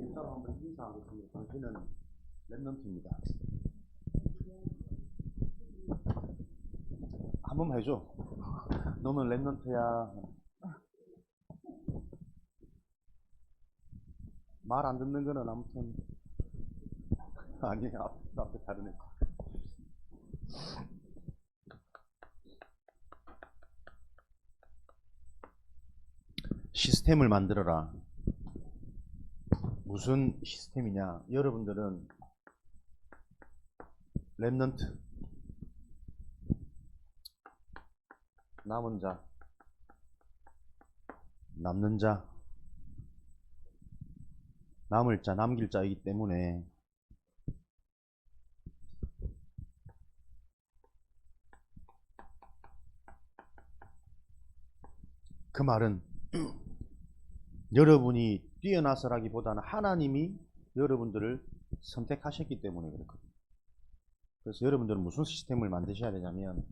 일단 한번 인사하겠습니다. 당신은 랩런트입니다. 한 번만 해줘. 너는 랩런트야. 말 안 듣는 거는 아무튼 아니야. 앞에 다르네. 시스템을 만들어라. 무슨 시스템이냐? 여러분들은 랩런트, 남은 자, 남는 자, 남을 자, 남길 자이기 때문에 그 말은 여러분이 뛰어나서라기보다는 하나님이 여러분들을 선택하셨기 때문에 그렇거든요. 그래서 여러분들은 무슨 시스템을 만드셔야 되냐면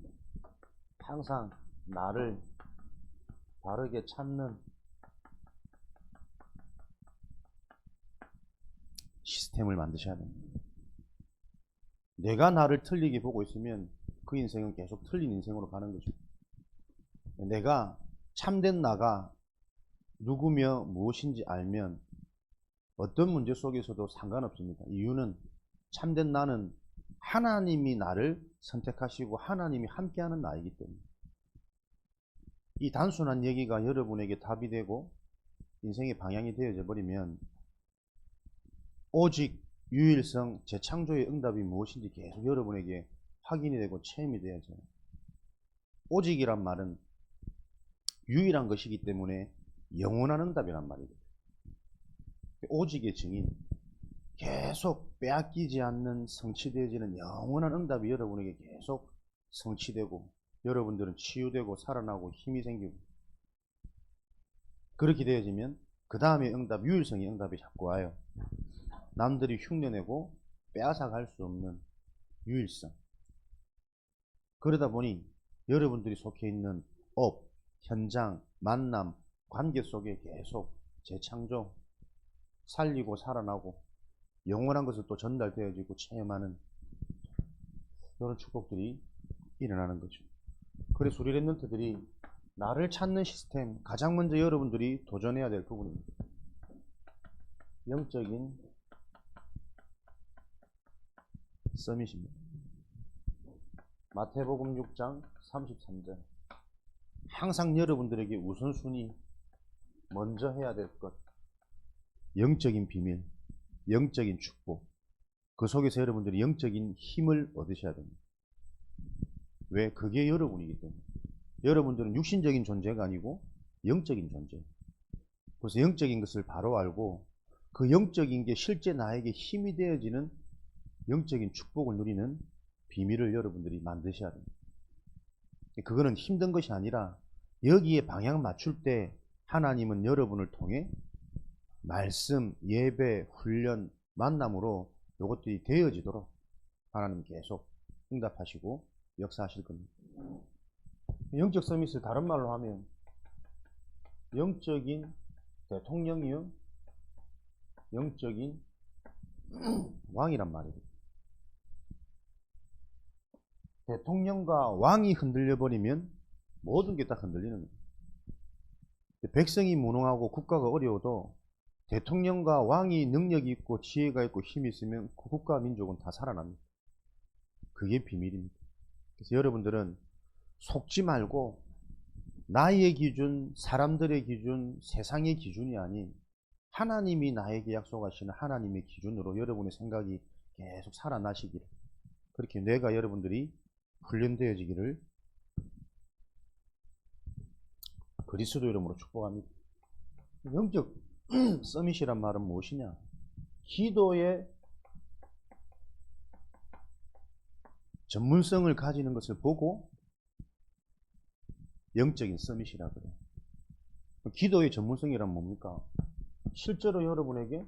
항상 나를 바르게 찾는 시스템을 만드셔야 됩니다. 내가 나를 틀리게 보고 있으면 그 인생은 계속 틀린 인생으로 가는 거죠. 내가 참된 나가 누구며 무엇인지 알면 어떤 문제 속에서도 상관없습니다. 이유는 참된 나는 하나님이 나를 선택하시고 하나님이 함께하는 나이기 때문에. 이 단순한 얘기가 여러분에게 답이 되고 인생의 방향이 되어져 버리면 오직 유일성 재창조의 응답이 무엇인지 계속 여러분에게 확인이 되고 체험이 되어져요. 오직이란 말은 유일한 것이기 때문에 영원한 응답이란 말이거든요. 오직의 증인, 계속 빼앗기지 않는 성취되어지는 영원한 응답이 여러분에게 계속 성취되고 여러분들은 치유되고 살아나고 힘이 생기고 그렇게 되어지면 그 다음에 응답, 유일성의 응답이 자꾸 와요. 남들이 흉내내고 빼앗아갈 수 없는 유일성. 그러다 보니 여러분들이 속해 있는 업, 현장, 만남, 관계 속에 계속 재창조, 살리고 살아나고 영원한 것을 또 전달되어지고 체험하는 그런 축복들이 일어나는 거죠. 그래서 우리 랩런트들이 나를 찾는 시스템, 가장 먼저 여러분들이 도전해야 될 부분입니다. 영적인 서밋입니다. 마태복음 6장 33절. 항상 여러분들에게 우선순위 먼저 해야 될 것, 영적인 비밀, 영적인 축복, 그 속에서 여러분들이 영적인 힘을 얻으셔야 됩니다. 왜? 그게 여러분이기 때문에. 여러분들은 육신적인 존재가 아니고 영적인 존재. 그래서 영적인 것을 바로 알고 그 영적인 게 실제 나에게 힘이 되어지는 영적인 축복을 누리는 비밀을 여러분들이 만드셔야 됩니다. 그거는 힘든 것이 아니라 여기에 방향 맞출 때 하나님은 여러분을 통해 말씀, 예배, 훈련, 만남으로 이것들이 되어지도록 하나님 계속 응답하시고 역사하실 겁니다. 영적 서밋을 다른 말로 하면 영적인 대통령이요, 영적인 왕이란 말이에요. 대통령과 왕이 흔들려버리면 모든 게 다 흔들리는 거예요. 백성이 무능하고 국가가 어려워도 대통령과 왕이 능력이 있고 지혜가 있고 힘이 있으면 그 국가 민족은 다 살아납니다. 그게 비밀입니다. 그래서 여러분들은 속지 말고 나의 기준, 사람들의 기준, 세상의 기준이 아닌 하나님이 나에게 약속하시는 하나님의 기준으로 여러분의 생각이 계속 살아나시기를, 그렇게 뇌가 여러분들이 훈련되어지기를 그리스도 이름으로 축복합니다. 영적 서밋이란 말은 무엇이냐? 기도의 전문성을 가지는 것을 보고 영적인 서밋이라 그래요. 기도의 전문성이란 뭡니까? 실제로 여러분에게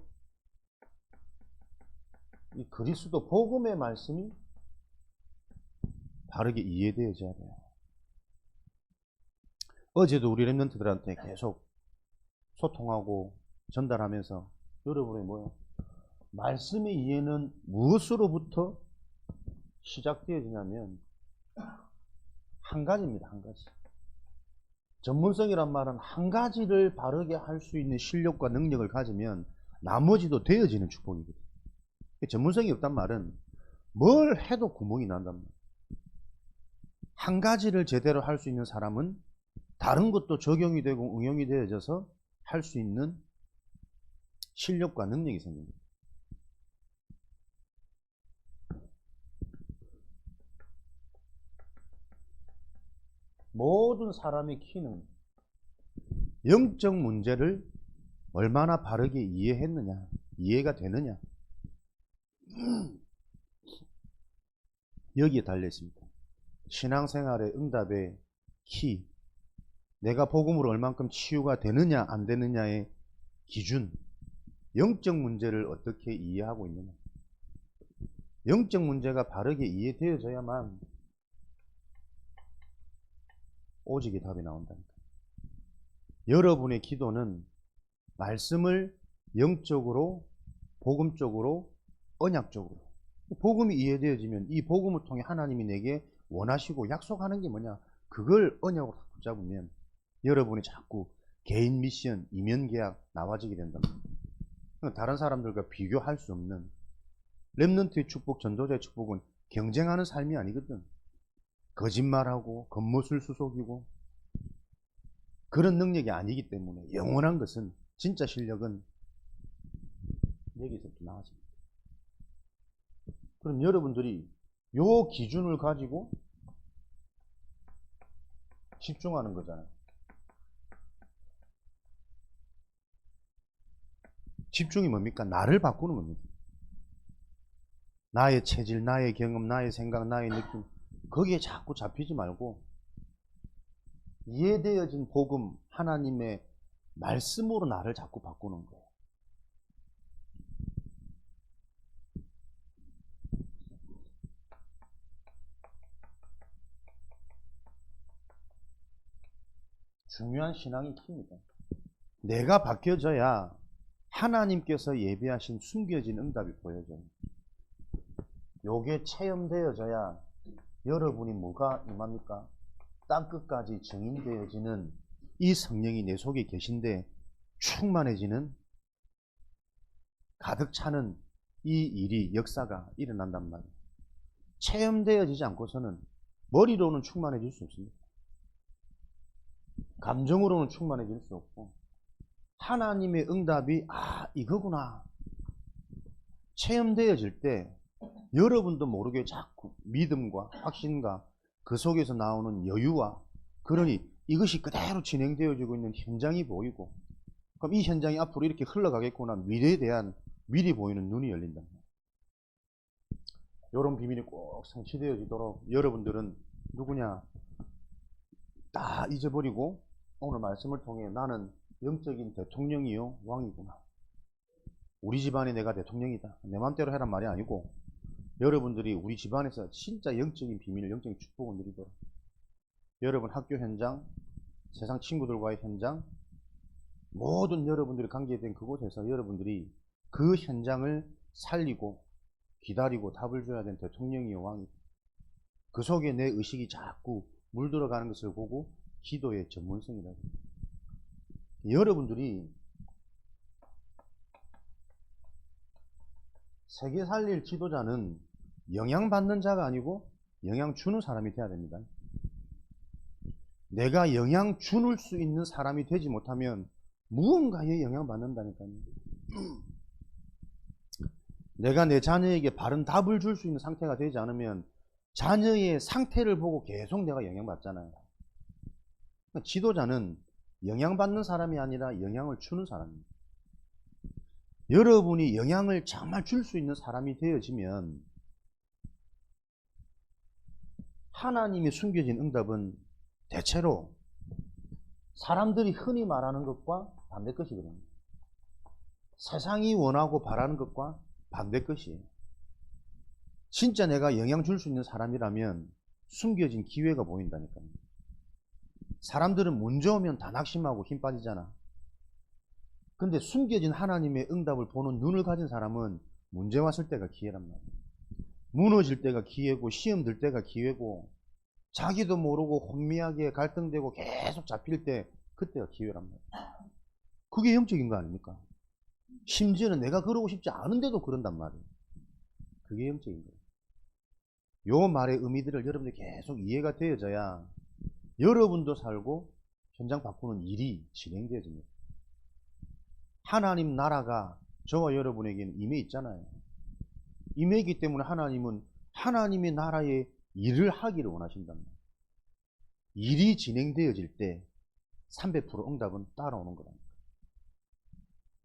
이 그리스도 복음의 말씀이 바르게 이해되어져야 돼요. 어제도 우리 랩런트들한테 계속 소통하고 전달하면서 여러분의 뭐야? 말씀의 이해는 무엇으로부터 시작되어지냐면 한 가지입니다. 한 가지. 전문성이란 말은 한 가지를 바르게 할 수 있는 실력과 능력을 가지면 나머지도 되어지는 축복이거든요. 전문성이 없단 말은 뭘 해도 구멍이 난단 말이에요. 한 가지를 제대로 할 수 있는 사람은 다른 것도 적용이 되고 응용이 되어져서 할 수 있는 실력과 능력이 생깁니다. 모든 사람의 키는 영적 문제를 얼마나 바르게 이해했느냐, 이해가 되느냐, 여기에 달려 있습니다. 신앙생활의 응답의 키, 내가 복음으로 얼만큼 치유가 되느냐 안 되느냐의 기준, 영적 문제를 어떻게 이해하고 있느냐. 영적 문제가 바르게 이해되어져야만 오직의 답이 나온다니까. 여러분의 기도는 말씀을 영적으로, 복음적으로, 언약적으로, 복음이 이해되어지면 이 복음을 통해 하나님이 내게 원하시고 약속하는 게 뭐냐, 그걸 언약으로 붙잡으면 여러분이 자꾸 개인 미션, 이면 계약 나와지게 된답니다. 다른 사람들과 비교할 수 없는 렘넌트의 축복, 전도자의 축복은 경쟁하는 삶이 아니거든. 거짓말하고 겉모술수 속이고 그런 능력이 아니기 때문에 영원한 것은, 진짜 실력은 여기서부터 나와집니다. 그럼 여러분들이 요 기준을 가지고 집중하는 거잖아요. 집중이 뭡니까? 나를 바꾸는 겁니다. 나의 체질, 나의 경험, 나의 생각, 나의 느낌, 거기에 자꾸 잡히지 말고 이해되어진 복음, 하나님의 말씀으로 나를 자꾸 바꾸는 거예요. 중요한 신앙의 키입니다. 내가 바뀌어져야 하나님께서 예비하신 숨겨진 응답이 보여져요. 요게 체험되어져야 여러분이 뭐가 임합니까? 땅끝까지 증인되어지는 이 성령이 내 속에 계신데 충만해지는, 가득 차는 이 일이, 역사가 일어난단 말이에요. 체험되어지지 않고서는 머리로는 충만해질 수 없습니다. 감정으로는 충만해질 수 없고, 하나님의 응답이 이거구나 체험되어질 때 여러분도 모르게 자꾸 믿음과 확신과 그 속에서 나오는 여유와, 그러니 이것이 그대로 진행되어지고 있는 현장이 보이고, 그럼 이 현장이 앞으로 이렇게 흘러가겠구나, 미래에 대한 미리 보이는 눈이 열린다. 이런 비밀이 꼭 성취되어지도록 여러분들은 누구냐 다 잊어버리고 오늘 말씀을 통해 나는 영적인 대통령이요 왕이구나, 우리 집안에 내가 대통령이다, 내 맘대로 해란 말이 아니고 여러분들이 우리 집안에서 진짜 영적인 비밀, 영적인 축복을 누리도록, 여러분 학교 현장, 세상 친구들과의 현장, 모든 여러분들이 관계된 그곳에서 여러분들이 그 현장을 살리고 기다리고 답을 줘야 되는 대통령이요 왕이다. 그 속에 내 의식이 자꾸 물들어가는 것을 보고 기도의 전문성이라고. 여러분들이 세계 살릴 지도자는 영향받는 자가 아니고 영향 주는 사람이 돼야 됩니다. 내가 영향 주는 수 있는 사람이 되지 못하면 무언가에 영향받는다니까요. 내가 내 자녀에게 바른 답을 줄 수 있는 상태가 되지 않으면 자녀의 상태를 보고 계속 내가 영향받잖아요. 지도자는 영향받는 사람이 아니라 영향을 주는 사람입니다. 여러분이 영향을 정말 줄 수 있는 사람이 되어지면 하나님이 숨겨진 응답은 대체로 사람들이 흔히 말하는 것과 반대 것이거든요. 세상이 원하고 바라는 것과 반대 것이에요. 진짜 내가 영향 줄 수 있는 사람이라면 숨겨진 기회가 보인다니까요. 사람들은 문제 오면 다 낙심하고 힘 빠지잖아. 근데 숨겨진 하나님의 응답을 보는 눈을 가진 사람은 문제 왔을 때가 기회란 말이에요. 무너질 때가 기회고 시험 들 때가 기회고 자기도 모르고 혼미하게 갈등되고 계속 잡힐 때 그때가 기회란 말이에요. 그게 영적인 거 아닙니까? 심지어는 내가 그러고 싶지 않은데도 그런단 말이에요. 그게 영적인 거예요. 요 말의 의미들을 여러분들이 계속 이해가 되어져야 여러분도 살고 현장 바꾸는 일이 진행되어집니다. 하나님 나라가 저와 여러분에게는 임해 있잖아요. 임해 있기 때문에 하나님은 하나님의 나라의 일을 하기를 원하신단 말이에요. 일이 진행되어질 때 300% 응답은 따라오는 거라니까.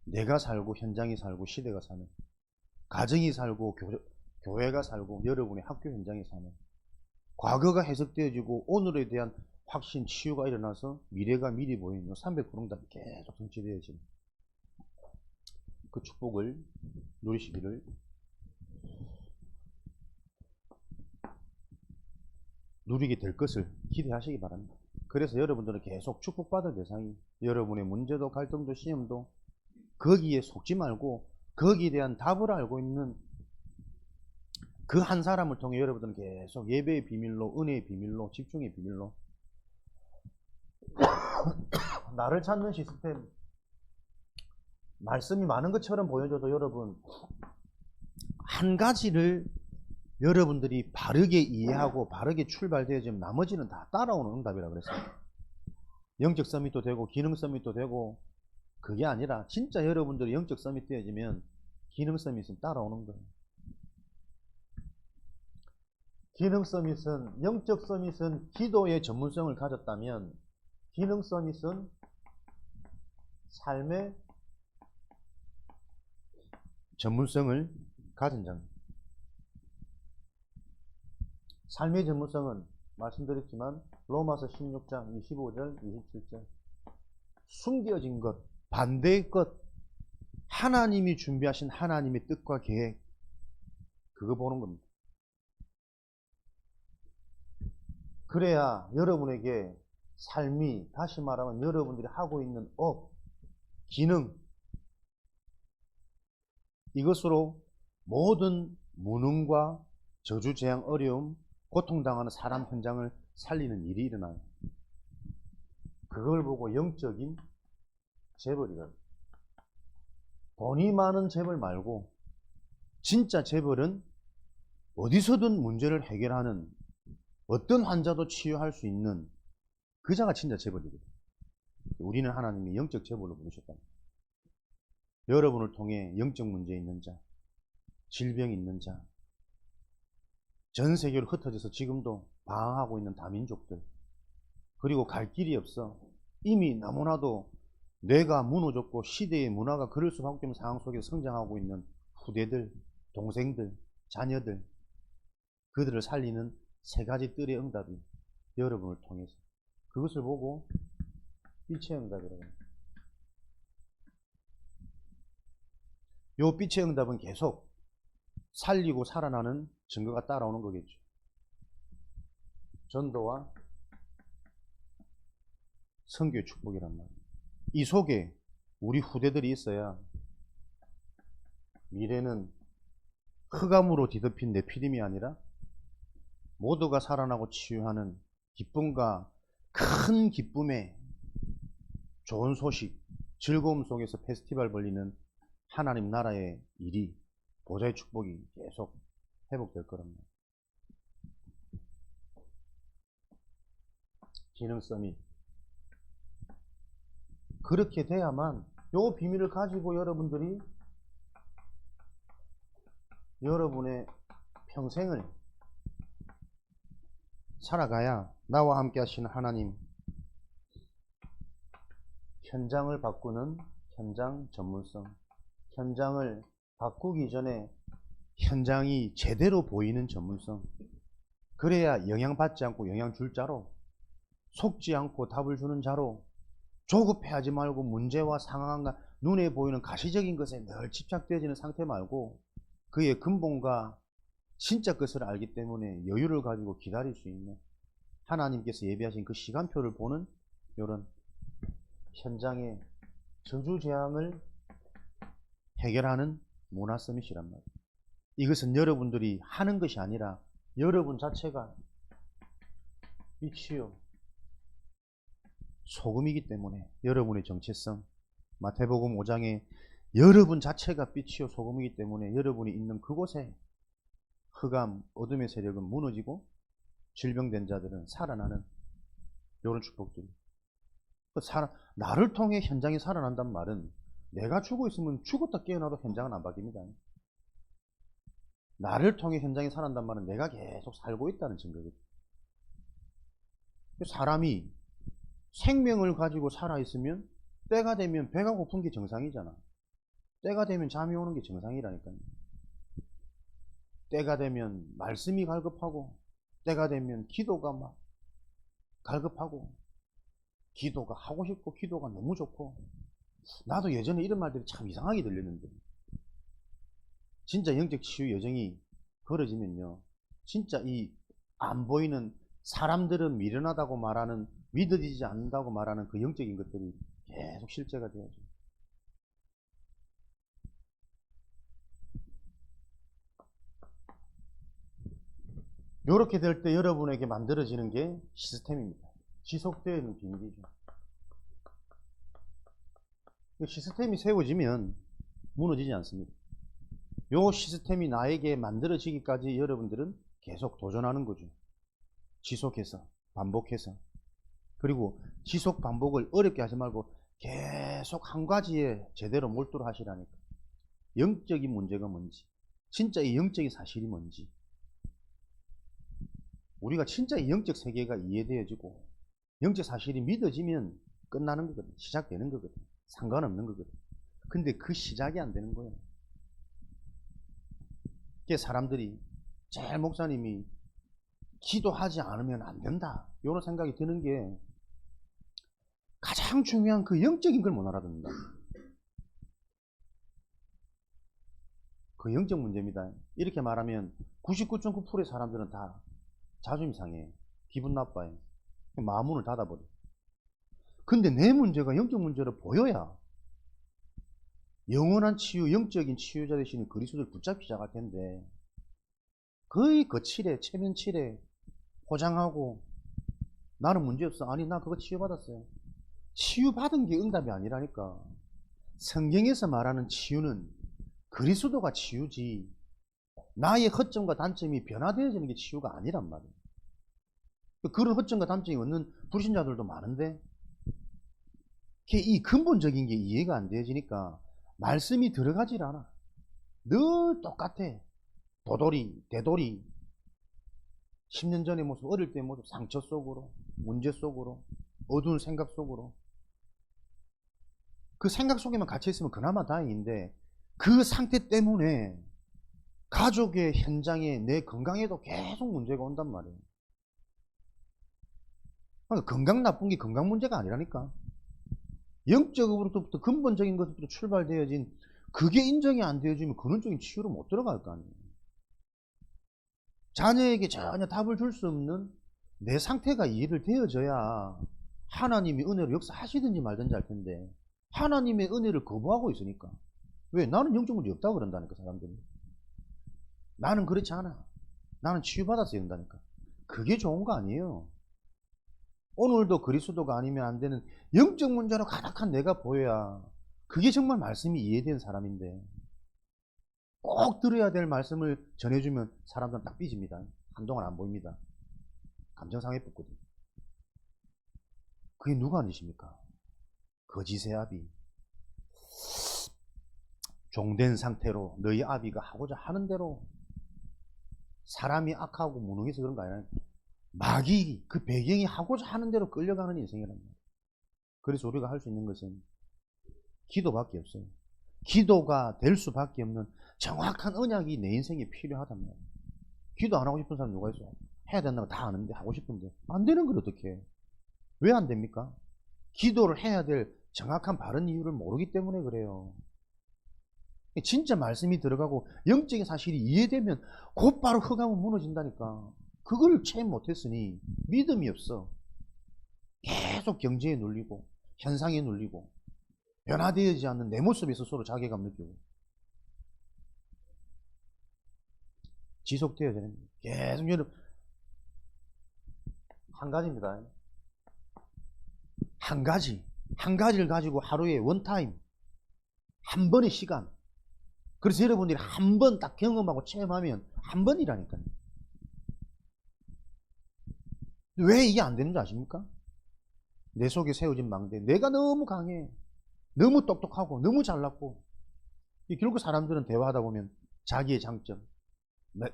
내가 살고 현장이 살고 시대가 사는, 가정이 살고 교회가 살고 여러분의 학교 현장이 사는, 과거가 해석되어지고 오늘에 대한 확신, 치유가 일어나서 미래가 미리 보이는 300% 응답이 계속 성취되어지는 그 축복을 누리시기를 누리게 될 것을 기대하시기 바랍니다. 그래서 여러분들은 계속 축복받을 대상이 여러분의 문제도 갈등도 시험도 거기에 속지 말고 거기에 대한 답을 알고 있는 그 한 사람을 통해 여러분들은 계속 예배의 비밀로, 은혜의 비밀로, 집중의 비밀로 나를 찾는 시스템, 말씀이 많은 것처럼 보여줘도 여러분 한 가지를 여러분들이 바르게 이해하고 바르게 출발되어지면 나머지는 다 따라오는 응답이라고 그랬어요. 영적 서밋도 되고 기능 서밋도 되고 그게 아니라 진짜 여러분들이 영적 서밋 되어지면 기능 서밋은 따라오는 거예요. 기능 서밋은, 영적 서밋은 기도의 전문성을 가졌다면 기능 서밋은 삶의 전문성을 가진 자입니다. 삶의 전문성은 말씀드렸지만 로마서 16장 25절 27절 숨겨진 것, 반대의 것, 하나님이 준비하신 하나님의 뜻과 계획, 그거 보는 겁니다. 그래야 여러분에게 삶이, 다시 말하면 여러분들이 하고 있는 업, 기능, 이것으로 모든 무능과 저주, 재앙, 어려움, 고통당하는 사람 현장을 살리는 일이 일어나요. 그걸 보고 영적인 재벌이라고. 돈이 많은 재벌 말고 진짜 재벌은 어디서든 문제를 해결하는, 어떤 환자도 치유할 수 있는 그 자가 진짜 재벌이거든요. 우리는 하나님이 영적 재벌로 부르셨다. 여러분을 통해 영적 문제 있는 자, 질병 있는 자, 전 세계로 흩어져서 지금도 방황하고 있는 다민족들, 그리고 갈 길이 없어 이미 너무나도 뇌가 무너졌고 시대의 문화가 그럴 수밖에 없는 상황 속에서 성장하고 있는 후대들, 동생들, 자녀들, 그들을 살리는 세 가지 뜰의 응답이 여러분을 통해서, 그것을 보고 빛의 응답이라고 합니다. 요 빛의 응답은 계속 살리고 살아나는 증거가 따라오는 거겠죠. 전도와 선교의 축복이란 말이에요. 이 속에 우리 후대들이 있어야 미래는 흑암으로 뒤덮인 네피림이 아니라 모두가 살아나고 치유하는 기쁨과 큰 기쁨의 좋은 소식, 즐거움 속에서 페스티벌 벌리는 하나님 나라의 일이, 보좌의 축복이 계속 회복될 거랍니다. 기능 서밋. 그렇게 돼야만 요 비밀을 가지고 여러분들이 여러분의 평생을 살아가야 나와 함께 하시는 하나님, 현장을 바꾸는 현장 전문성, 현장을 바꾸기 전에 현장이 제대로 보이는 전문성, 그래야 영향받지 않고 영향 줄 자로, 속지 않고 답을 주는 자로, 조급해하지 말고 문제와 상황과 눈에 보이는 가시적인 것에 늘 집착되어지는 상태 말고 그의 근본과 진짜 것을 알기 때문에 여유를 가지고 기다릴 수 있는, 하나님께서 예비하신 그 시간표를 보는 이런 현장의 저주재앙을 해결하는 문화 서밋이란 말이에요. 이것은 여러분들이 하는 것이 아니라 여러분 자체가 빛이요 소금이기 때문에 여러분의 정체성, 마태복음 5장에 여러분 자체가 빛이요 소금이기 때문에 여러분이 있는 그곳에 흑암, 어둠의 세력은 무너지고 질병된 자들은 살아나는 이런 축복들이. 나를 통해 현장이 살아난단 말은 내가 죽어 있으면 죽었다 깨어나도 현장은 안 바뀝니다. 나를 통해 현장이 살아난단 말은 내가 계속 살고 있다는 증거거든요. 사람이 생명을 가지고 살아있으면 때가 되면 배가 고픈 게 정상이잖아. 때가 되면 잠이 오는 게 정상이라니까요. 때가 되면 말씀이 갈급하고 때가 되면 기도가 막 갈급하고 기도가 하고 싶고 기도가 너무 좋고. 나도 예전에 이런 말들이 참 이상하게 들렸는데 진짜 영적 치유 여정이 걸어지면요 진짜 이 안 보이는 사람들은 미련하다고 말하는 믿어지지 않는다고 말하는 그 영적인 것들이 계속 실제가 되어져. 이렇게 될 때 여러분에게 만들어지는 게 시스템입니다. 지속되어 있는 비밀이죠. 시스템이 세워지면 무너지지 않습니다. 이 시스템이 나에게 만들어지기까지 여러분들은 계속 도전하는 거죠. 지속해서 반복해서. 그리고 지속 반복을 어렵게 하지 말고 계속 한 가지에 제대로 몰두를 하시라니까. 영적인 문제가 뭔지, 진짜 이 영적인 사실이 뭔지, 우리가 진짜 이 영적 세계가 이해되어지고 영적 사실이 믿어지면 끝나는 거거든. 시작되는 거거든. 상관없는 거거든. 근데 그 시작이 안 되는 거예요. 그게 사람들이 제일 목사님이 기도하지 않으면 안 된다 이런 생각이 드는 게 가장 중요한 그 영적인 걸 못 알아듣는다. 그 영적 문제입니다. 이렇게 말하면 99.9%의 사람들은 다 자존심 상해, 기분 나빠요, 마음문을 닫아버려. 근데 내 문제가 영적 문제로 보여야 영원한 치유, 영적인 치유자 되시는 그리스도를 붙잡기 시작할 텐데 거의 거칠해, 체면칠해, 포장하고 나는 문제없어. 아니 나 그거 치유받았어요. 치유받은 게 응답이 아니라니까. 성경에서 말하는 치유는 그리스도가 치유지 나의 허점과 단점이 변화되어지는 게 치유가 아니란 말이에요. 그런 허점과 단점이 없는 불신자들도 많은데 이 근본적인 게 이해가 안 되어지니까 말씀이 들어가질 않아. 늘 똑같아. 도돌이, 대돌이. 10년 전의 모습, 어릴 때의 모습, 상처 속으로, 문제 속으로, 어두운 생각 속으로. 그 생각 속에만 갇혀 있으면 그나마 다행인데 그 상태 때문에 가족의 현장에 내 건강에도 계속 문제가 온단 말이에요. 그러니까 건강 나쁜 게 건강 문제가 아니라니까. 영적으로부터 근본적인 것부터 출발되어진 그게 인정이 안 되어지면 근원적인 치유로 못 들어갈 거 아니에요. 자녀에게 전혀 답을 줄 수 없는 내 상태가 이해를 되어져야 하나님이 은혜로 역사하시든지 말든지 할 텐데 하나님의 은혜를 거부하고 있으니까. 왜? 나는 영적 문제 없다고 그런다니까 사람들이. 나는 그렇지 않아. 나는 치유받았어야 된다니까. 그게 좋은 거 아니에요. 오늘도 그리스도가 아니면 안 되는 영적 문제로 가득한 내가 보여야 그게 정말 말씀이 이해된 사람인데 꼭 들어야 될 말씀을 전해주면 사람들은 딱 삐집니다. 한동안 안 보입니다. 감정상해 붙거든. 그게 누가 아니십니까? 거짓의 아비. 종된 상태로 너희 아비가 하고자 하는 대로 사람이 악하고 무능해서 그런 거 아니라 마귀 그 배경이 하고자 하는 대로 끌려가는 인생이란 말이에요. 그래서 우리가 할 수 있는 것은 기도밖에 없어요. 기도가 될 수밖에 없는 정확한 언약이 내 인생에 필요하단 말이에요. 기도 안 하고 싶은 사람 누가 있어요? 해야 된다고 다 아는데 하고 싶은데 안 되는 걸 어떻게 해? 왜 안 됩니까? 기도를 해야 될 정확한 바른 이유를 모르기 때문에 그래요. 진짜 말씀이 들어가고 영적인 사실이 이해되면 곧바로 흑암은 무너진다니까. 그걸 체험 못했으니 믿음이 없어. 계속 경제에 눌리고 현상에 눌리고 변화되어지지 않는 내 모습에 스스로 자괴감 느끼고 지속되어야 되는 거예요. 계속 여러분 한 가지입니다. 한 가지를 가지고 하루에 원타임 한 번의 시간. 그래서 여러분들이 한 번 딱 경험하고 체험하면 한 번이라니까요. 왜 이게 안 되는 줄 아십니까? 내 속에 세워진 망대. 내가 너무 강해. 너무 똑똑하고 너무 잘났고. 결국 사람들은 대화하다 보면 자기의 장점,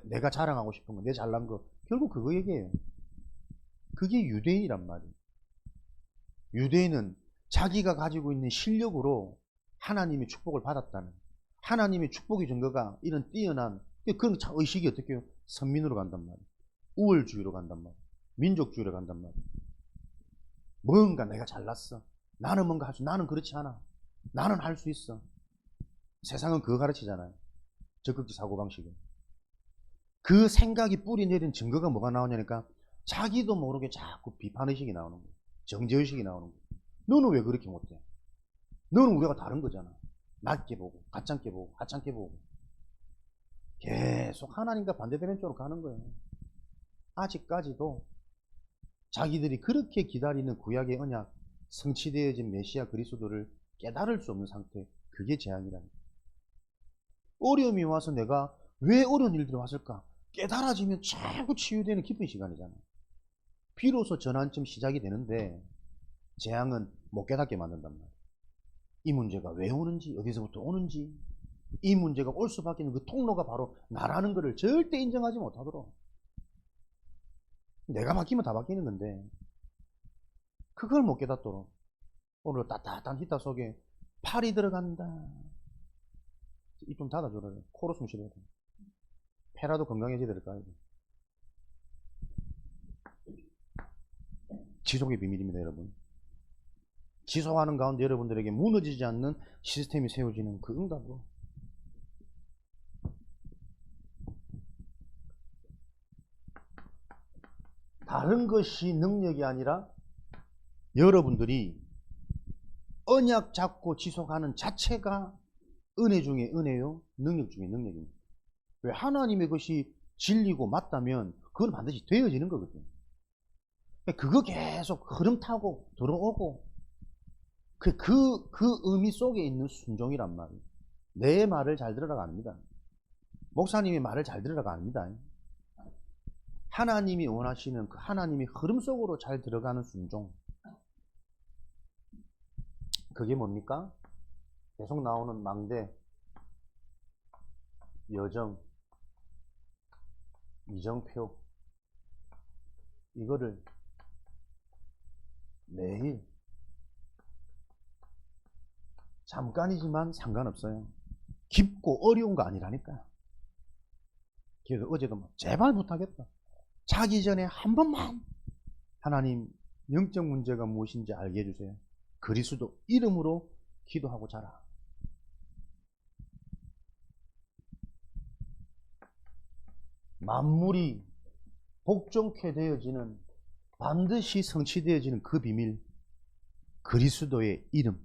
내가 자랑하고 싶은 거, 내 잘난 거, 결국 그거 얘기해요. 그게 유대인이란 말이에요. 유대인은 자기가 가지고 있는 실력으로 하나님의 축복을 받았다는, 하나님의 축복의 증거가 이런 뛰어난 그런 의식이 어떻게 해요? 선민으로 간단 말이에요. 우월주의로 간단 말이에요. 민족주의로 간단 말이에요. 뭔가 내가 잘났어. 나는 뭔가 할 수, 나는 그렇지 않아. 나는 할 수 있어. 세상은 그거 가르치잖아요. 적극적 사고방식은. 그 생각이 뿌리 내린 증거가 뭐가 나오냐니까 자기도 모르게 자꾸 비판의식이 나오는 거예요. 정죄의식이 나오는 거예요. 너는 왜 그렇게 못해? 너는 우리가 다른 거잖아. 낮게 보고, 가짜게 보고, 하찮게 보고. 계속 하나님과 반대되는 쪽으로 가는 거예요. 아직까지도 자기들이 그렇게 기다리는 구약의 언약, 성취되어진 메시아 그리스도를 깨달을 수 없는 상태, 그게 재앙이라는 거예요. 어려움이 와서 내가 왜 어려운 일들이 왔을까? 깨달아지면 최고 치유되는 기쁜 시간이잖아요. 비로소 전환점 시작이 되는데 재앙은 못 깨닫게 만든단 말이에요. 이 문제가 왜 오는지, 어디서부터 오는지, 이 문제가 올 수밖에 없는 그 통로가 바로 나라는 것을 절대 인정하지 못하도록. 내가 바뀌면 다 바뀌는 건데 그걸 못 깨닫도록 오늘 따뜻한 히터 속에 팔이 들어간다. 입 좀 닫아줘라. 코로 숨 쉬어야 돼. 폐라도 건강해져야 될 거 아니에요. 지속의 비밀입니다, 여러분. 지속하는 가운데 여러분들에게 무너지지 않는 시스템이 세워지는 그 응답으로. 다른 것이 능력이 아니라 여러분들이 언약 잡고 지속하는 자체가 은혜 중에 은혜요, 능력 중에 능력입니다. 왜? 하나님의 것이 진리고 맞다면 그건 반드시 되어지는 거거든요. 그거 계속 흐름 타고 들어오고 그 의미 속에 있는 순종이란 말이에요. 내 말을 잘 들으라가 아닙니다. 목사님이 말을 잘 들으라가 아닙니다. 하나님이 원하시는 그 하나님의 흐름 속으로 잘 들어가는 순종. 그게 뭡니까? 계속 나오는 망대, 여정, 이정표. 이거를 매일 잠깐이지만 상관없어요. 깊고 어려운 거 아니라니까. 그래서 어제도 막 제발 부탁했다. 자기 전에 한 번만 하나님 영적 문제가 무엇인지 알게 해주세요. 그리스도 이름으로 기도하고 자라. 만물이 복종케 되어지는, 반드시 성취되어지는 그 비밀, 그리스도의 이름.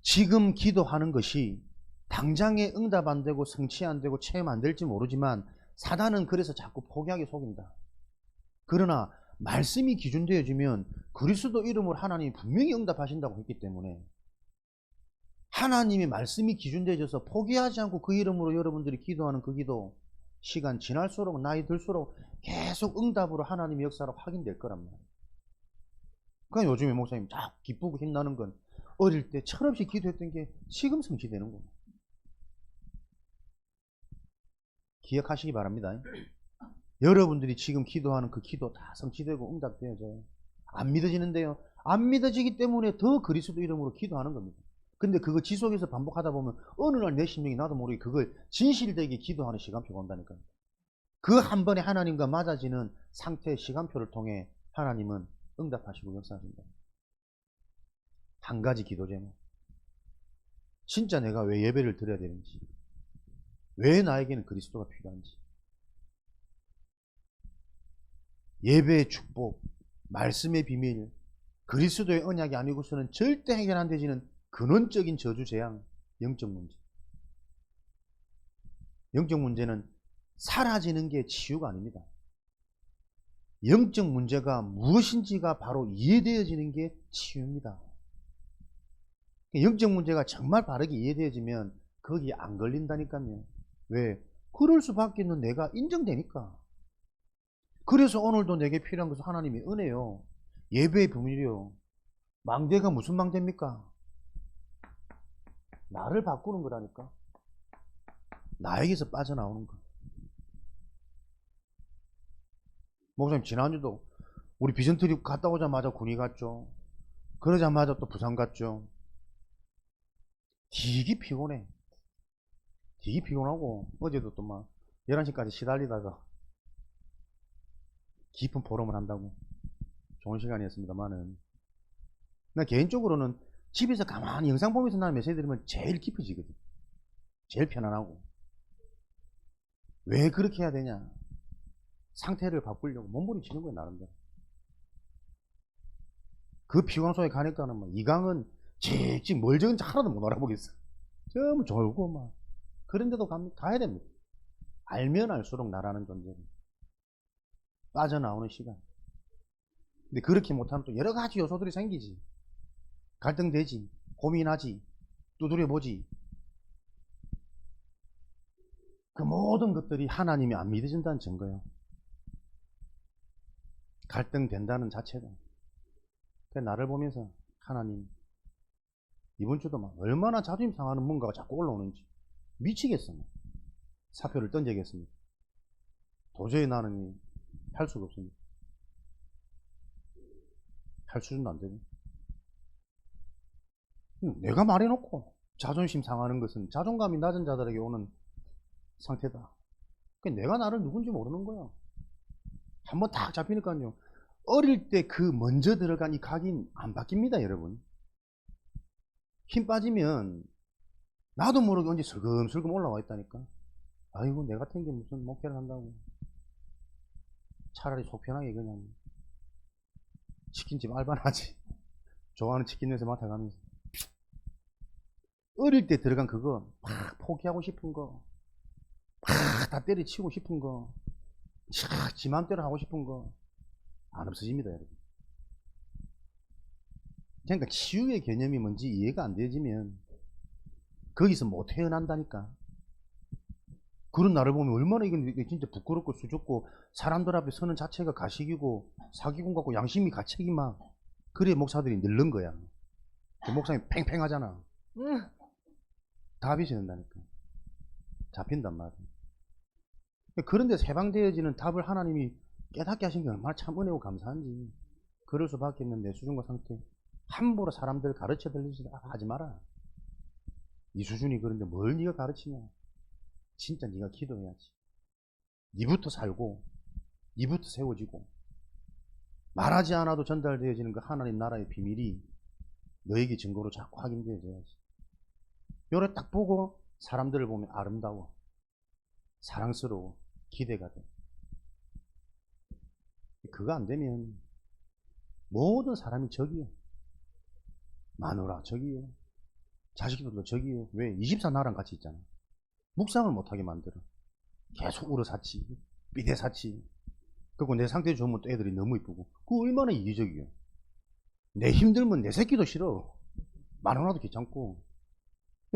지금 기도하는 것이 당장에 응답 안 되고 성취 안 되고 체험 안 될지 모르지만 사단은 그래서 자꾸 포기하게 속인다. 그러나 말씀이 기준되어지면 그리스도 이름으로 하나님이 분명히 응답하신다고 했기 때문에 하나님의 말씀이 기준되어져서 포기하지 않고 그 이름으로 여러분들이 기도하는 그 기도, 시간 지날수록 나이 들수록 계속 응답으로 하나님의 역사로 확인될 거란 말이에요. 그러니까 요즘에 목사님 자 기쁘고 힘나는 건 어릴 때 철없이 기도했던 게 지금 성취되는 거예요. 기억하시기 바랍니다. 여러분들이 지금 기도하는 그 기도 다 성취되고 응답되어져요. 안 믿어지는데요. 안 믿어지기 때문에 더 그리스도 이름으로 기도하는 겁니다. 근데 그거 지속해서 반복하다 보면 어느 날 내 심령이 나도 모르게 그걸 진실되게 기도하는 시간표가 온다니까요. 그 한 번에 하나님과 맞아지는 상태의 시간표를 통해 하나님은 응답하시고 역사하신다. 한 가지 기도 제목. 진짜 내가 왜 예배를 드려야 되는지, 왜 나에게는 그리스도가 필요한지, 예배의 축복, 말씀의 비밀, 그리스도의 언약이 아니고서는 절대 해결 안 되지는 근원적인 저주 재앙, 영적 문제. 영적 문제는 사라지는 게 치유가 아닙니다. 영적 문제가 무엇인지가 바로 이해되어지는 게 치유입니다. 영적 문제가 정말 바르게 이해되어지면 거기에 안 걸린다니까요. 왜? 그럴 수밖에 없는 내가 인정되니까. 그래서 오늘도 내게 필요한 것은 하나님의 은혜요. 예배의 비밀이요. 망대가 무슨 망대입니까? 나를 바꾸는 거라니까. 나에게서 빠져나오는 거. 목사님 지난주도 우리 비전트립 갔다 오자마자 군위 갔죠. 그러자마자 또 부산 갔죠. 되게 피곤해. 되게 피곤하고 어제도 또 막 11시까지 시달리다가 깊은 포럼을 한다고 좋은 시간이었습니다만은 나 개인적으로는 집에서 가만히 영상 보면서 나는 메시지 들으면 제일 깊어지거든. 제일 편안하고. 왜 그렇게 해야 되냐? 상태를 바꾸려고 몸부림치는 거예요, 나름대로. 그 피곤 속에 가니까는 막 이강은 직직 뭘 적은지 하나도 못 알아보겠어. 전부 졸고 막. 그런데도 가야 됩니다. 알면 알수록 나라는 존재를. 빠져나오는 시간. 근데 그렇게 못하면 또 여러 가지 요소들이 생기지. 갈등되지. 고민하지. 두드려보지. 그 모든 것들이 하나님이 안 믿어진다는 증거예요. 갈등된다는 자체가. 나를 보면서 하나님 이번 주도 막 얼마나 자존심 상하는 뭔가가 자꾸 올라오는지 미치겠어. 사표를 던져야겠습니다. 도저히 나는 할 수가 없습니다. 할 수준도 안 되고. 내가 말해놓고 자존심 상하는 것은 자존감이 낮은 자들에게 오는 상태다. 내가 나를 누군지 모르는 거야. 한번 딱 잡히니까요. 어릴 때 그 먼저 들어간 이 각인 안 바뀝니다, 여러분. 힘 빠지면 나도 모르게 언제 슬금슬금 올라와 있다니까. 아이고, 내 같은 게 무슨 목회를 한다고. 차라리 속 편하게 그냥 치킨집 알바나 하지. 좋아하는 치킨 냄새 맡아가면서. 어릴 때 들어간 그거 막 포기하고 싶은 거, 막 다 때려치우고 싶은 거, 지 맘대로 하고 싶은 거 안 없어집니다, 여러분. 그러니까 치유의 개념이 뭔지 이해가 안 되어지면 거기서 못 태어난다니까. 그런 나를 보면 얼마나 이게 진짜 부끄럽고 수줍고 사람들 앞에 서는 자체가 가식이고 사기꾼 같고 양심이 가책이 막. 그래 목사들이 늘는 거야. 목사님 팽팽하잖아. 답이 된다니까. 잡힌단 말이야. 그런데 해방되어지는 답을 하나님이 깨닫게 하신 게 얼마나 참 은혜고 감사한지. 그럴 수밖에 없는 내 수준과 상태. 함부로 사람들 가르쳐 들리지 하지 마라. 네 수준이 그런데 뭘 네가 가르치냐. 진짜 네가 기도해야지. 네부터 살고 네부터 세워지고 말하지 않아도 전달되어지는 그 하나님 나라의 비밀이 너에게 증거로 자꾸 확인되어져야지. 요래 딱 보고 사람들을 보면 아름다워, 사랑스러워, 기대가 돼. 그거 안 되면 모든 사람이 적이요. 마누라 적이요. 자식들도 적이요. 왜? 24 나랑 같이 있잖아. 묵상을 못하게 만들어. 계속 울어샀지. 삐대샀지. 그리고 내 상태 좋으면 또 애들이 너무 이쁘고. 그거 얼마나 이기적이요. 내 힘들면 내 새끼도 싫어. 마누라도 귀찮고.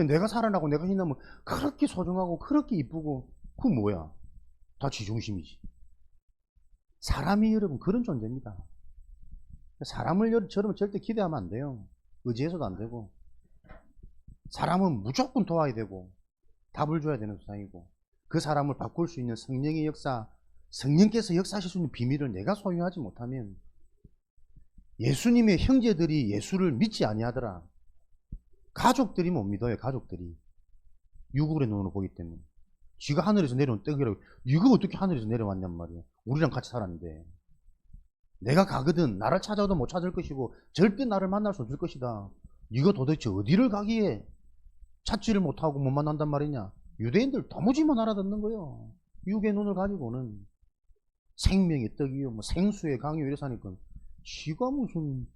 내가 살아나고 내가 힘나면 그렇게 소중하고 그렇게 이쁘고. 그거 뭐야? 다 지중심이지. 사람이 여러분 그런 존재입니다. 사람을 저러면 절대 기대하면 안 돼요. 의지해서도 안 되고. 사람은 무조건 도와야 되고 답을 줘야 되는 세상이고, 그 사람을 바꿀 수 있는 성령의 역사, 성령께서 역사하실 수 있는 비밀을 내가 소유하지 못하면, 예수님의 형제들이 예수를 믿지 아니하더라. 가족들이 못 믿어요. 가족들이 유골의 눈으로 보기 때문에. 쥐가 하늘에서 내려온 떡이라고. 네가 어떻게 하늘에서 내려왔냔 말이야. 우리랑 같이 살았는데. 내가 가거든 나를 찾아도 못 찾을 것이고 절대 나를 만날 수 없을 것이다. 네가 도대체 어디를 가기에 찾지를 못하고 못 만난단 말이냐. 유대인들 도무지 못 알아듣는 거예요. 육의 눈을 가지고는. 생명의 떡이요, 뭐 생수의 강요 이래서 하니까 쥐가 무슨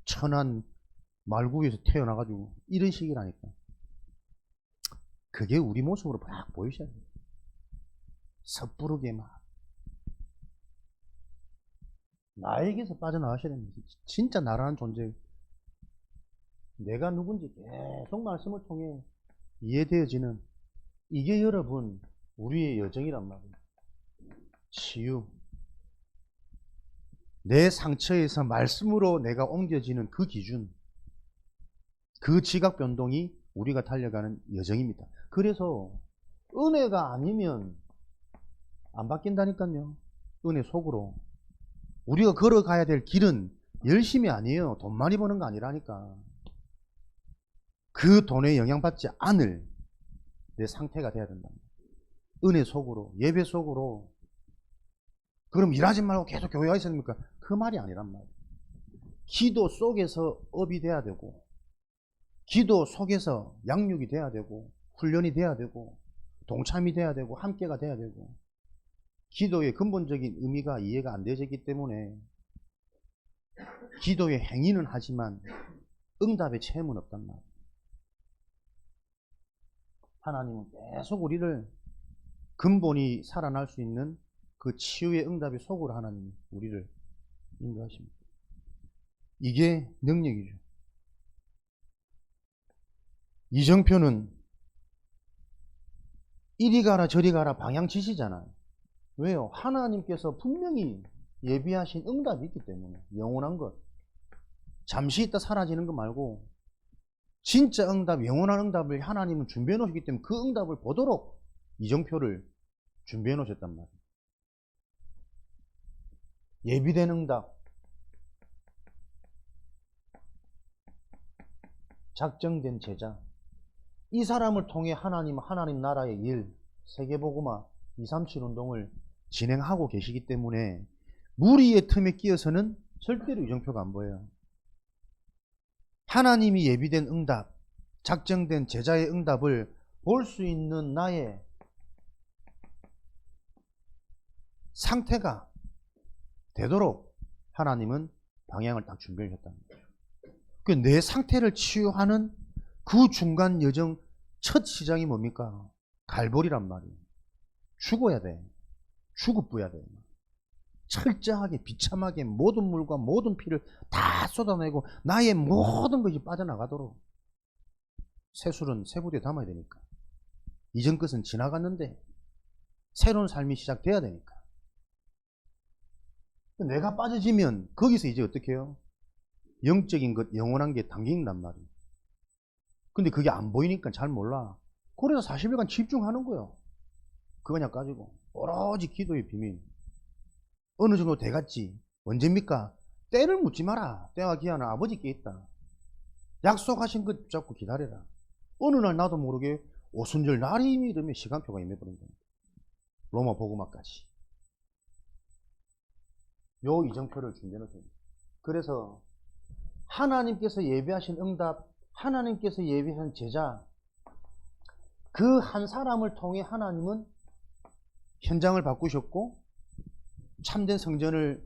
천한 말구에서 태어나가지고 이런 식이라니까. 그게 우리 모습으로 막 보이셔야 돼요. 섣부르게 막 나에게서 빠져나가셔야 됩니다. 진짜 나라는 존재, 내가 누군지 계속 말씀을 통해 이해되어지는, 이게 여러분 우리의 여정이란 말이에요. 치유, 내 상처에서 말씀으로 내가 옮겨지는 그 기준, 그 지각 변동이 우리가 달려가는 여정입니다. 그래서 은혜가 아니면 안 바뀐다니까요. 은혜 속으로 우리가 걸어가야 될 길은 열심이 아니에요. 돈 많이 버는 거 아니라니까. 그 돈에 영향받지 않을 내 상태가 돼야 된다. 은혜 속으로, 예배 속으로. 그럼 일하지 말고 계속 교회 와 있어야 됩니까? 그 말이 아니란 말이에요. 기도 속에서 업이 돼야 되고, 기도 속에서 양육이 돼야 되고, 훈련이 돼야 되고, 동참이 돼야 되고, 함께가 돼야 되고, 기도의 근본적인 의미가 이해가 안 되었기 때문에 기도의 행위는 하지만 응답의 체험은 없단 말이에요. 하나님은 계속 우리를 근본이 살아날 수 있는 그 치유의 응답의 속으로 하나님이 우리를 인도하십니다. 이게 능력이죠. 이정표는 이리 가라 저리 가라 방향 지시잖아요. 왜요? 하나님께서 분명히 예비하신 응답이 있기 때문에. 영원한 것, 잠시 있다 사라지는 것 말고 진짜 응답, 영원한 응답을 하나님은 준비해 놓으셨기 때문에 그 응답을 보도록 이정표를 준비해 놓으셨단 말이에요. 예비된 응답, 작정된 제자, 이 사람을 통해 하나님 나라의 일, 세계복음화 237 운동을 진행하고 계시기 때문에 무리의 틈에 끼어서는 절대로 이정표가 안 보여요. 하나님이 예비된 응답, 작정된 제자의 응답을 볼 수 있는 나의 상태가 되도록 하나님은 방향을 딱 준비해 주셨다는 거예요. 내 상태를 치유하는 그 중간 여정 첫 시장이 뭡니까? 갈보리란 말이에요. 죽어야 돼. 죽어부어야 돼. 철저하게 비참하게 모든 물과 모든 피를 다 쏟아내고 나의 모든 것이 빠져나가도록. 새술은 새부대에 담아야 되니까. 이전 것은 지나갔는데 새로운 삶이 시작돼야 되니까. 내가 빠져지면 거기서 이제 어떻게 해요? 영적인 것, 영원한 게 당긴단 말이에요. 근데 그게 안 보이니까 잘 몰라. 그래서 40일간 집중하는 거예요. 그거 그냥 가지고 오로지 기도의 비밀. 어느 정도 돼갔지. 언제입니까? 때를 묻지 마라. 때와 기한은 아버지께 있다. 약속하신 것 붙잡고 기다려라. 어느 날 나도 모르게 오순절 날이 이르면 시간표가 임해버린 겁니다. 로마 복음화까지. 요 이정표를 준비해 놓습니다 그래서 하나님께서 예비하신 응답, 하나님께서 예비한 제자, 그 한 사람을 통해 하나님은 현장을 바꾸셨고 참된 성전을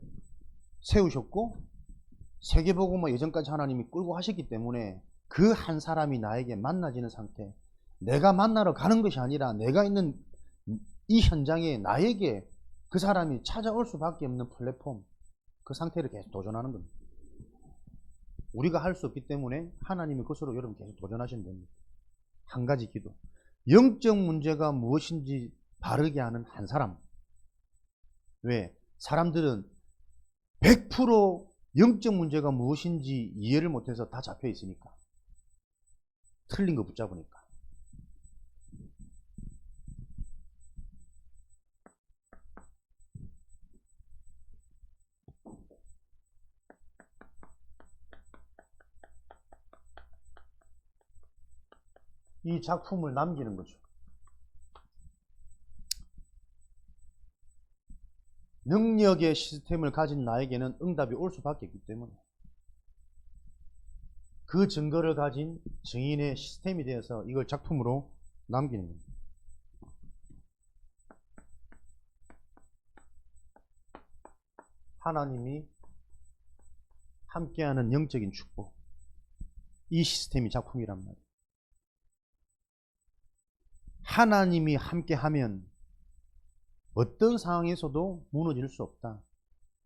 세우셨고 세계복음화 예전까지 하나님이 끌고 하셨기 때문에 그 한 사람이 나에게 만나지는 상태, 내가 만나러 가는 것이 아니라 내가 있는 이 현장에 나에게 그 사람이 찾아올 수밖에 없는 플랫폼, 그 상태를 계속 도전하는 겁니다. 우리가 할 수 없기 때문에 하나님이 그것으로 여러분 계속 도전하시면 됩니다. 한 가지 기도, 영적 문제가 무엇인지 바르게 하는 한 사람. 왜? 사람들은 100% 영적 문제가 무엇인지 이해를 못해서 다 잡혀 있으니까. 틀린 거 붙잡으니까. 이 작품을 남기는 거죠. 능력의 시스템을 가진 나에게는 응답이 올 수밖에 없기 때문에 그 증거를 가진 증인의 시스템이 되어서 이걸 작품으로 남기는 겁니다. 하나님이 함께하는 영적인 축복, 이 시스템이 작품이란 말이에요. 하나님이 함께하면 어떤 상황에서도 무너질 수 없다.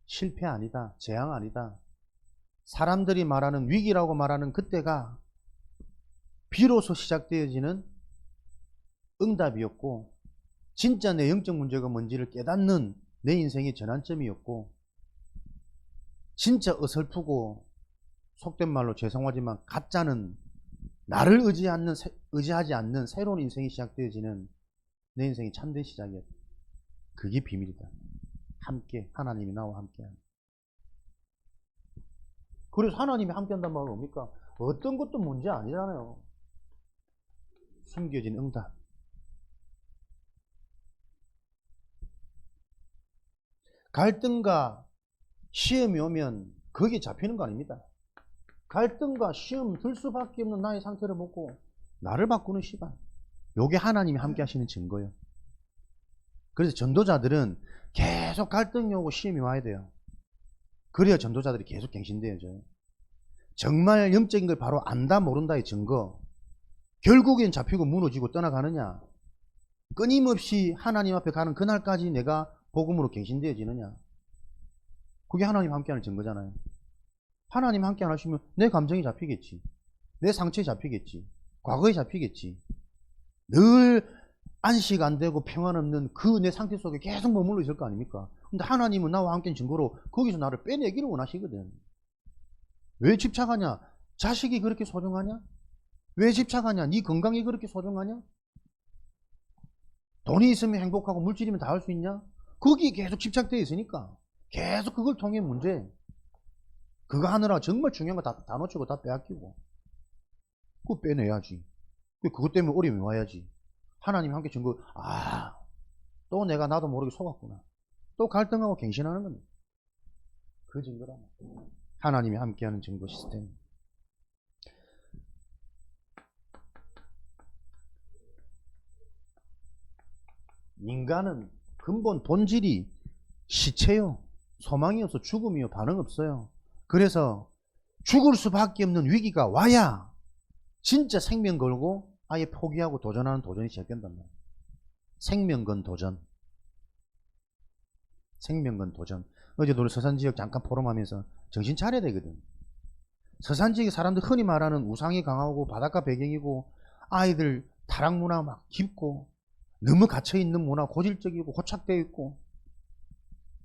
실패 아니다. 재앙 아니다. 사람들이 말하는 위기라고 말하는 그때가 비로소 시작되어지는 응답이었고, 진짜 내 영적 문제가 뭔지를 깨닫는 내 인생의 전환점이었고, 진짜 어설프고 속된 말로 죄송하지만 가짜는 나를 의지하지 않는 새로운 인생이 시작되어지는 내 인생의 참된 시작이었다. 그게 비밀이다. 함께, 하나님이 나와 함께하는. 그래서 하나님이 함께한단 말은 뭡니까? 어떤 것도 문제 아니잖아요. 숨겨진 응답. 갈등과 시험이 오면 거기에 잡히는 거 아닙니다. 갈등과 시험 들 수밖에 없는 나의 상태를 보고 나를 바꾸는 시간. 요게 하나님이 함께 하시는 증거예요. 그래서 전도자들은 계속 갈등이 오고 시험이 와야 돼요. 그래야 전도자들이 계속 갱신되어져요. 정말 영적인 걸 바로 안다 모른다의 증거. 결국엔 잡히고 무너지고 떠나가느냐, 끊임없이 하나님 앞에 가는 그날까지 내가 복음으로 갱신되어지느냐, 그게 하나님 함께하는 증거잖아요. 하나님 함께 안 하시면 내 감정이 잡히겠지, 내 상처에 잡히겠지, 과거에 잡히겠지. 늘 안식 안 되고 평안 없는 그 내 상태 속에 계속 머물러 있을 거 아닙니까? 근데 하나님은 나와 함께한 증거로 거기서 나를 빼내기를 원하시거든. 왜 집착하냐? 자식이 그렇게 소중하냐? 왜 집착하냐? 네 건강이 그렇게 소중하냐? 돈이 있으면 행복하고 물질이면 다 할 수 있냐? 거기에 계속 집착되어 있으니까 계속 그걸 통해 문제. 그거 하느라 정말 중요한 거 다 놓치고 다 빼앗기고. 그거 빼내야지. 그것 때문에 어려움이 와야지. 하나님 함께 증거, 또 내가 나도 모르게 속았구나. 또 갈등하고 갱신하는 겁니다. 그 증거라. 하나님이 함께하는 증거 시스템. 인간은 근본 본질이 시체요. 소망이 없어. 죽음이요. 반응 없어요. 그래서 죽을 수밖에 없는 위기가 와야 진짜 생명 걸고 아예 포기하고 도전하는 도전이 시작된단 말이에요. 생명 건 도전. 생명 건 도전. 어제도 우리 서산지역 잠깐 포럼하면서 정신 차려야 되거든. 서산지역의 사람들 흔히 말하는 우상이 강하고 바닷가 배경이고 아이들 타락 문화 막 깊고 너무 갇혀있는 문화, 고질적이고 고착되어 있고.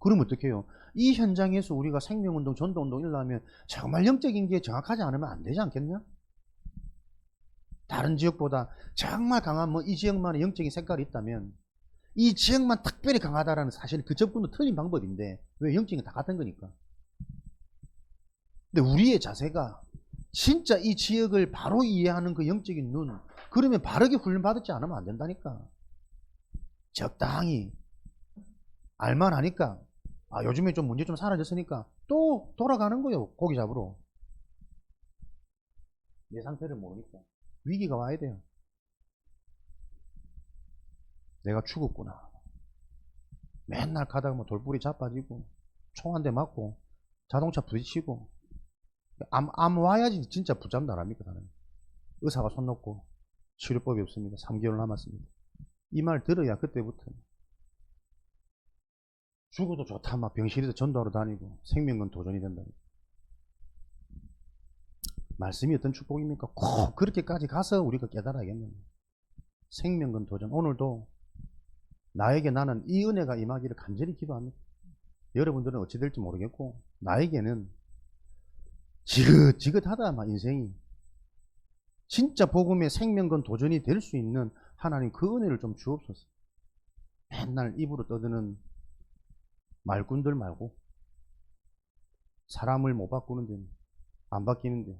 그러면 어떻게 해요? 이 현장에서 우리가 생명운동, 전도운동 일어나면 정말 영적인 게 정확하지 않으면 안 되지 않겠냐? 다른 지역보다 정말 강한 이 지역만의 영적인 색깔이 있다면 이 지역만 특별히 강하다라는 사실 그 접근도 틀린 방법인데 왜 영적인 게 다 같은 거니까. 근데 우리의 자세가 진짜 이 지역을 바로 이해하는 그 영적인 눈, 그러면 바르게 훈련받지 않으면 안 된다니까. 적당히 알만 하니까 요즘에 좀 문제 좀 사라졌으니까 또 돌아가는 거예요. 고기 잡으러. 내 상태를 모르니까 위기가 와야 돼요. 내가 죽었구나. 맨날 가다가 뭐 돌뿌리 자빠지고 총 한 대 맞고 자동차 부딪히고 암 와야지 진짜 붙잡는 나랍니까? 의사가 손 놓고 치료법이 없습니다. 3개월 남았습니다. 이 말 들어야 그때부터 죽어도 좋다 막 병실에서 전도하러 다니고 생명건 도전이 된다. 말씀이 어떤 축복입니까? 꼭 그렇게까지 가서 우리가 깨달아야겠네요. 생명건 도전. 오늘도 나에게 나는 이 은혜가 임하기를 간절히 기도합니다. 여러분들은 어찌 될지 모르겠고 나에게는 지긋지긋하다 막 인생이. 진짜 복음의 생명건 도전이 될 수 있는 하나님 그 은혜를 좀 주옵소서. 맨날 입으로 떠드는 말꾼들 말고 사람을 못 바꾸는데 안 바뀌는데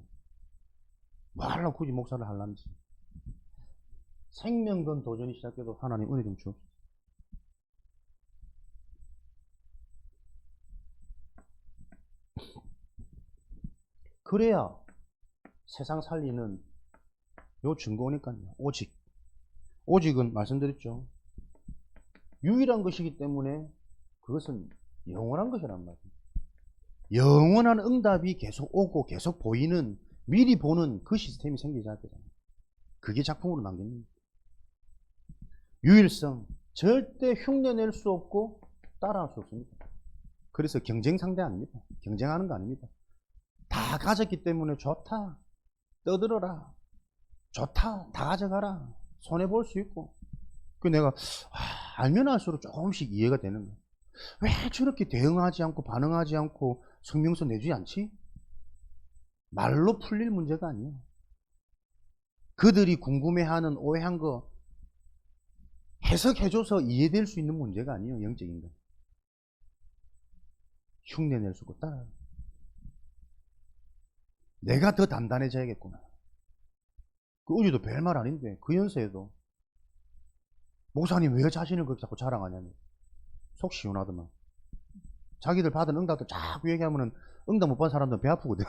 뭐 하려고 굳이 목사를 하려는지. 생명건 도전이 시작돼도 하나님 은혜 좀 주옵소서. 그래야 세상 살리는 요 증거니까요. 오직은 말씀드렸죠. 유일한 것이기 때문에 그것은 영원한 것이란 말이에요. 영원한 응답이 계속 오고 계속 보이는 미리 보는 그 시스템이 생기셔야 되잖아요. 그게 작품으로 남깁니다. 유일성, 절대 흉내낼 수 없고 따라할 수 없습니다. 그래서 경쟁 상대 아닙니다. 경쟁하는 거 아닙니다. 다 가졌기 때문에 좋다, 떠들어라, 좋다, 다 가져가라, 손해볼 수 있고. 그 내가 알면 알수록 조금씩 이해가 되는 거야. 왜 저렇게 대응하지 않고 반응하지 않고 성명서 내주지 않지? 말로 풀릴 문제가 아니야. 그들이 궁금해하는 오해한 거 해석해줘서 이해될 수 있는 문제가 아니에요. 영적인 거. 흉내낼 수 없고 따라. 내가 더 단단해져야겠구나. 그 우리도 별말 아닌데 그 연세에도 목사님 왜 자신을 그렇게 자꾸 자랑하냐니. 속 시원하더만. 자기들 받은 응답도 자꾸 얘기하면은 응답 못 받은 사람들은 배 아프거든.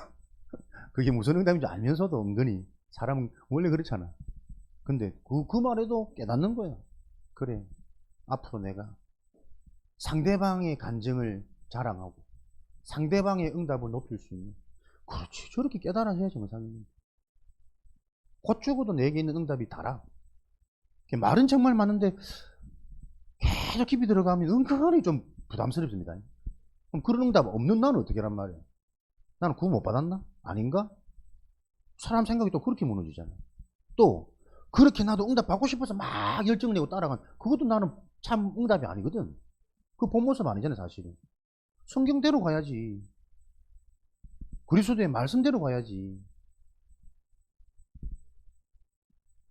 그게 무슨 응답인지 알면서도 은근히 사람은 원래 그렇잖아. 근데 그 말에도 깨닫는 거야. 그래, 앞으로 내가 상대방의 간증을 자랑하고 상대방의 응답을 높일 수 있는, 그렇지, 저렇게 깨달아야지 정상입니다. 곧 죽어도 내게 있는 응답이 달아. 말은 정말 많은데 계속 깊이 들어가면 은근히 좀 부담스럽습니다. 그럼 그런 응답 없는 나는 어떻게 하란 말이야? 나는 구원 못 받았나? 아닌가? 사람 생각이 또 그렇게 무너지잖아. 또 그렇게 나도 응답 받고 싶어서 막 열정을 내고 따라간, 그것도 나는 참 응답이 아니거든. 그 본 모습 아니잖아 사실은. 성경대로 가야지. 그리스도의 말씀대로 가야지.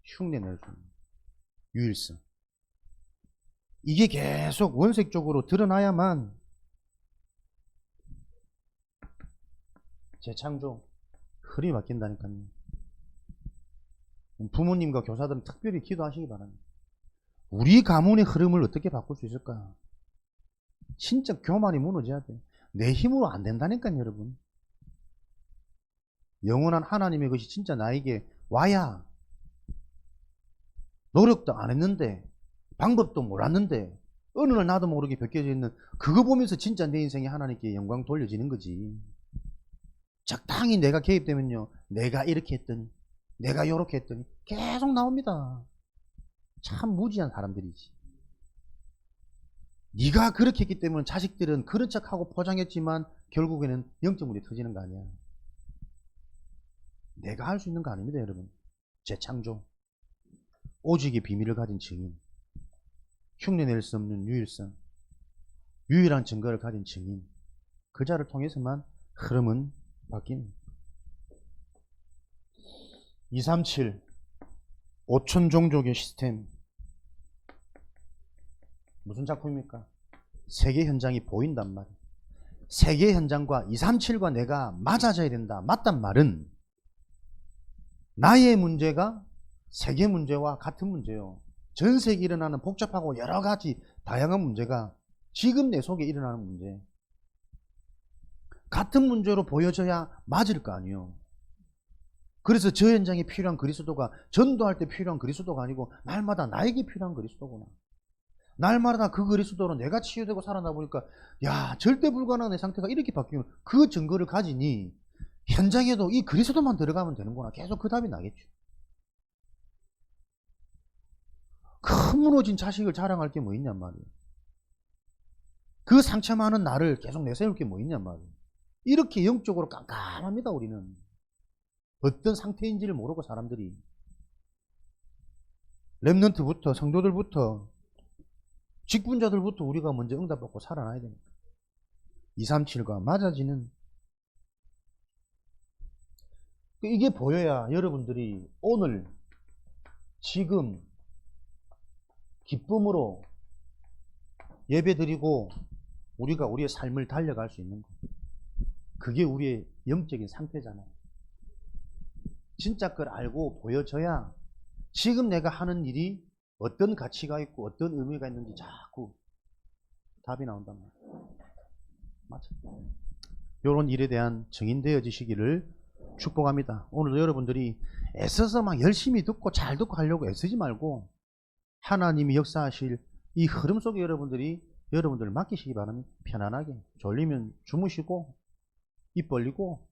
흉내낼 수 있는 유일성, 이게 계속 원색적으로 드러나야만 재창조 흐름이 바뀐다니까요. 부모님과 교사들은 특별히 기도하시기 바랍니다. 우리 가문의 흐름을 어떻게 바꿀 수 있을까? 진짜 교만이 무너져야 돼. 내 힘으로 안 된다니까요, 여러분. 영원한 하나님의 것이 진짜 나에게 와야, 노력도 안 했는데 방법도 몰랐는데 어느 날 나도 모르게 벗겨져 있는 그거 보면서 진짜 내 인생에 하나님께 영광 돌려지는 거지. 적당히 내가 개입되면요, 내가 이렇게 했더니, 내가 이렇게 했더니 계속 나옵니다. 참 무지한 사람들이지. 네가 그렇게 했기 때문에 자식들은 그런 척하고 포장했지만 결국에는 영적물이 터지는 거 아니야. 내가 할 수 있는 거 아닙니다, 여러분. 재창조, 오직의 비밀을 가진 증인, 흉내낼 수 없는 유일성, 유일한 증거를 가진 증인, 그 자를 통해서만 흐름은 바뀝니다. 237 오천 종족의 시스템, 무슨 작품입니까? 세계 현장이 보인단 말이에요. 세계 현장과 237과 내가 맞아져야 된다. 맞단 말은 나의 문제가 세계 문제와 같은 문제요. 전 세계에 일어나는 복잡하고 여러 가지 다양한 문제가 지금 내 속에 일어나는 문제, 같은 문제로 보여져야 맞을 거 아니에요. 그래서 저 현장에 필요한 그리스도가 전도할 때 필요한 그리스도가 아니고 날마다 나에게 필요한 그리스도구나. 날마다 그 그리스도로 내가 치유되고 살아나 보니까, 야, 절대 불가능한 내 상태가 이렇게 바뀌면 그 증거를 가지니 현장에도 이 그리스도만 들어가면 되는구나. 계속 그 답이 나겠죠. 큰 무너진 자식을 자랑할 게 뭐 있냔 말이에요. 그 상처 많은 나를 계속 내세울 게 뭐 있냔 말이에요. 이렇게 영적으로 깜깜합니다, 우리는. 어떤 상태인지를 모르고 사람들이. 렘넌트부터, 성도들부터, 직분자들부터 우리가 먼저 응답받고 살아나야 됩니다. 237과 맞아지는, 이게 보여야 여러분들이 오늘 지금 기쁨으로 예배드리고 우리가 우리의 삶을 달려갈 수 있는 거예요. 그게 우리의 영적인 상태잖아요. 진짜 걸 알고 보여져야 지금 내가 하는 일이 어떤 가치가 있고 어떤 의미가 있는지 자꾸 답이 나온단 말이에요. 맞아. 이런 일에 대한 증인되어지시기를 축복합니다. 오늘도 여러분들이 애써서 막 열심히 듣고 잘 듣고 하려고 애쓰지 말고 하나님이 역사하실 이 흐름 속에 여러분들을 맡기시기 바랍니다. 편안하게. 졸리면 주무시고 입 벌리고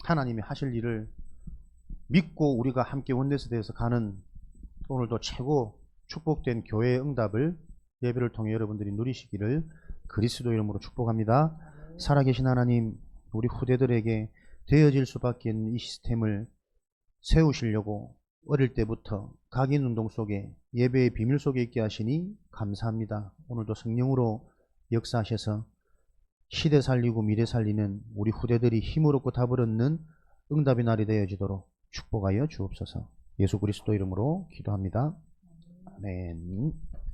하나님이 하실 일을 믿고 우리가 함께 원내세대에서 가는 오늘도 최고 축복된 교회의 응답을 예배를 통해 여러분들이 누리시기를 그리스도 이름으로 축복합니다. 살아계신 하나님, 우리 후대들에게 되어질 수밖에 없는 이 시스템을 세우시려고 어릴 때부터 각인 운동 속에 예배의 비밀 속에 있게 하시니 감사합니다. 오늘도 성령으로 역사하셔서 시대 살리고 미래 살리는 우리 후대들이 힘을 얻고 답을 얻는 응답의 날이 되어지도록 축복하여 주옵소서. 예수 그리스도 이름으로 기도합니다. 아멘.